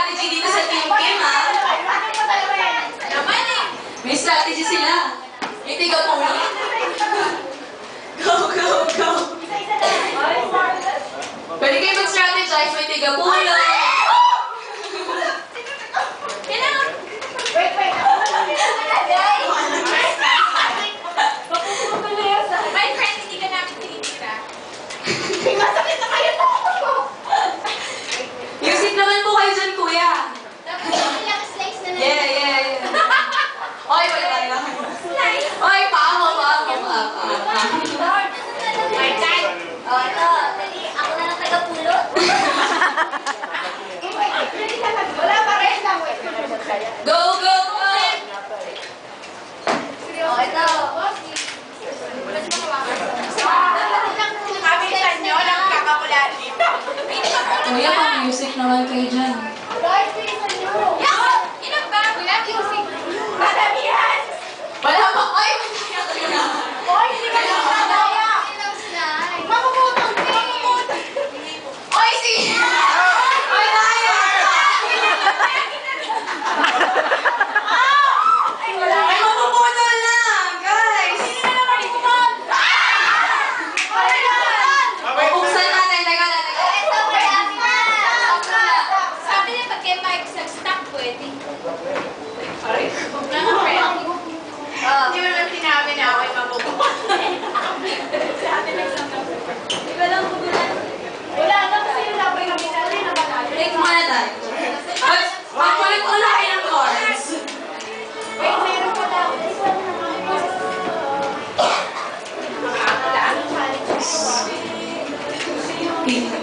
strategy dito sa Team Kim, ha? Naman eh. May strategy sila. May tiga-pulo. Go, go, go. Pwede kayo mag-strategize. May tiga-pulo. Music naman po kayo dyan, kuya. Yeah, yeah, yeah. Oy, wala lang. Oy, paamo. My time. O, ito. Dali, ako na lang taga-pulot. Wala pa rin lang. Go, go, go! O, ito. Kapitan nyo lang kakakulaan dito. Kuya, pang-music naman kayo dyan. Guys, bilisan nyo. Ilan ba? Wala music. Madamihan! Wala pa, ay! Oy, hindi ka lang madaya. Mamuputol ka. Oy, si! Oy, Daya! Ay, mapuputol na! Guys! Buksan natin, teka na. Ito, marami na. Sabi niya pag kayo mag-stop pwede. Hindi mo naman sinabi na ako'y mabubuhat. Hindi ko lang putulan. Wala na kasi yung labay na binali na banali. Take muna tayo. Magkulit ko lang kayo ng cards. Wait, meron pa lang. Pink.